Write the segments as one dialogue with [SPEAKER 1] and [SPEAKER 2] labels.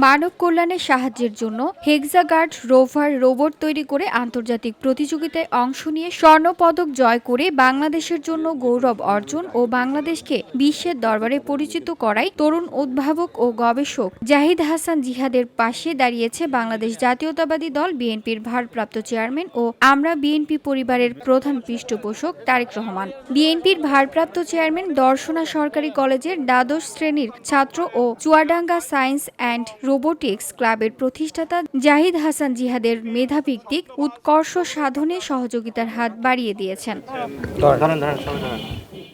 [SPEAKER 1] মানব কল্যাণে সাহায্যের জন্য হেক্সাগার্ড রোভার রোবট তৈরি করে আন্তর্জাতিক প্রতিযোগিতায় অংশ নিয়ে স্বর্ণপদক জয় করে বাংলাদেশের জন্য গৌরব অর্জন ও বাংলাদেশকে বিশ্বের দরবারে পরিচিত করায় তরুণ উদ্ভাবক ও গবেষক জাহিদ হাসান জিহাদের পাশে দাঁড়িয়েছে বাংলাদেশ জাতীয়তাবাদী দল বিএনপির ভারপ্রাপ্ত চেয়ারম্যান ও আমরা বিএনপি পরিবারের প্রধান পৃষ্ঠপোষক তারেক রহমান। বিএনপির ভারপ্রাপ্ত চেয়ারম্যান দর্শনা সরকারি কলেজের দ্বাদশ শ্রেণীর ছাত্র ও চুয়াডাঙ্গা সায়েন্স অ্যান্ড রোবোটিক্স ক্লাবের প্রতিষ্ঠাতা জাহিদ হাসান জিহাদের মেধাভিত্তিক উৎকর্ষ সাধনে সহযোগিতার হাত বাড়িয়ে দিয়েছেন।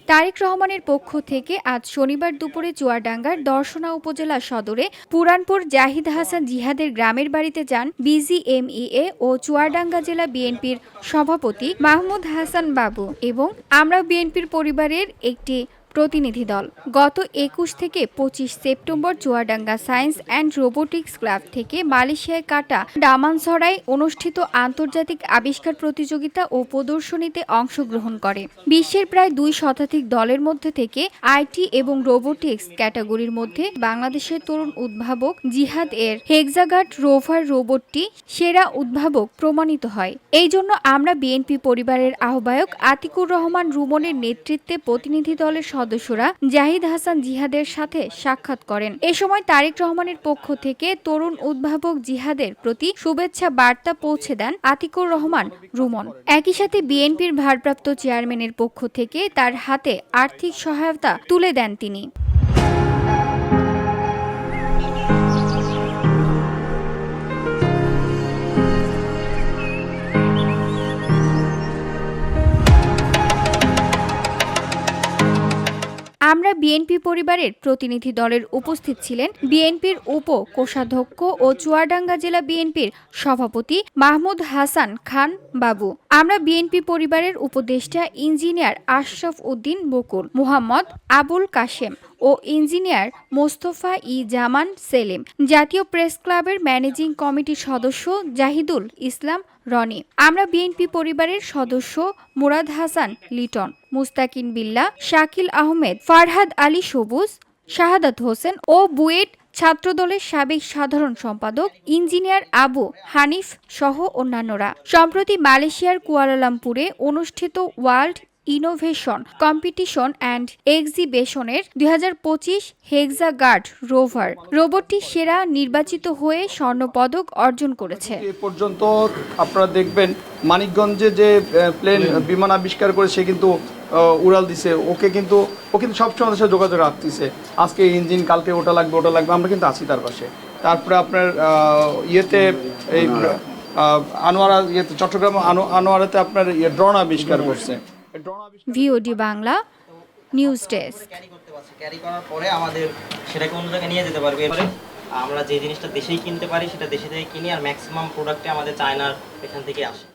[SPEAKER 1] তারেক রহমানের পক্ষ থেকে আজ শনিবার দুপুরে চুয়াডাঙ্গার দর্শনা উপজেলা সদরে পুরানপুর জাহিদ হাসান জিহাদের গ্রামের বাড়িতে যান বিজিএমইএ ও চুয়াডাঙ্গা জেলা বিএনপির সভাপতি মাহমুদ হাসান বাবু এবং আমরা বিএনপির পরিবারের একটি প্রতিনিধি দল। গত ২১ থেকে ২৫ September Chuadanga science and robotics club থেকে মালয়েশিয়ায় কাটা ডামানছড়ায় অনুষ্ঠিত আন্তর্জাতিক আবিষ্কার প্রতিযোগিতা ও প্রদর্শনীতে অংশগ্রহণ করে। বিশ্বের প্রায় ২ শতাধিক দলের মধ্যে থেকে আইটি এবং রোবোটিক্স ক্যাটাগরির মধ্যে বাংলাদেশের তরুণ উদ্ভাবক জিহাদ এর হেক্সাগার্ড রোভার রোবটটি সেরা উদ্ভাবক প্রমাণিত হয়। এই জন্য আমরা বিএনপি পরিবারের আহ্বায়ক আতিকুর রহমান রুমনের নেতৃত্বে প্রতিনিধি দলের সদস্যরা জাহিদ হাসান জিহাদের সাথে সাক্ষাৎ করেন। এ সময় তারেক রহমানের পক্ষ থেকে তরুণ উদ্ভাবক জিহাদের প্রতি শুভেচ্ছা বার্তা পৌঁছে দেন আতিকুর রহমান রুমন। একই সাথে বিএনপির ভারপ্রাপ্ত চেয়ারম্যানের পক্ষ থেকে তার হাতে আর্থিক সহায়তা তুলে দেন তিনি। আমরা বিএনপি পরিবারের প্রতিনিধি দলের উপস্থিত ছিলেন বিএনপির উপ কোষাধ্যক্ষ ও চুয়াডাঙ্গা জেলা বিএনপির সভাপতি মাহমুদ হাসান খান বাবু। আমরা বিএনপি পরিবারের উপদেষ্টা ইঞ্জিনিয়ার আশরাফ উদ্দিন বকুল, মুহাম্মদ আবুল কাশেম ও ইঞ্জিনিয়ার মোস্তফা ই জামান সেলিম, জাতীয় প্রেস ক্লাবের ম্যানেজিং কমিটির সদস্য জাহিদুল ইসলাম রনি, আমরা বিএনপি পরিবারের সদস্য মুরাদ হাসান লিটন, মুস্তাকিন বিল্লাহ, শাকিল আহমেদ, ফারহাদ আলী সবুজ, শাহাদাত হোসেন ও বুয়েট ছাত্রদলের সাবেক সাধারণ সম্পাদক ইঞ্জিনিয়ার আবু হানিফ সহ অন্যান্যরা। সম্প্রতি মালয়েশিয়ার কুয়ালালামপুরে অনুষ্ঠিত ওয়ার্ল্ড ইনোভেশন কম্পিটিশন অ্যান্ড এক্সিবিশনের ২০২৫ হেক্সাগার্ড রোভার রোবটটি সেরা নির্বাচিত হয়ে স্বর্ণপদক অর্জন করেছে।
[SPEAKER 2] এ পর্যন্ত আপনারা দেখবেন মানিকগঞ্জে যে প্লেন বিমান আবিষ্কার করে সে কিন্তু উড়াল দিছে, ও কিন্তু সবসময় আমাদের সাথে যোগাযোগ রাখতেছে। আজকে ইঞ্জিন, কালকে ওটা লাগবে, আমরা কিন্তু আছি তার পাশে। তারপরে আপনার ইয়েতে এই আনোয়ারা চট্টগ্রাম আনোয়ারাতে আপনার ড্রোন আবিষ্কার করছে।
[SPEAKER 1] VOD Bangla news desk.
[SPEAKER 3] Carry করার পরে আমাদের সেটাকে অন্য জায়গায় নিয়ে যেতে পারবে। এবারে আমরা যে জিনিসটা দেশেই কিনতে পারি সেটা দেশে থেকে কিনি, আর ম্যাক্সিমাম প্রোডাক্টে আমাদের চায়নার এখান থেকে আসে।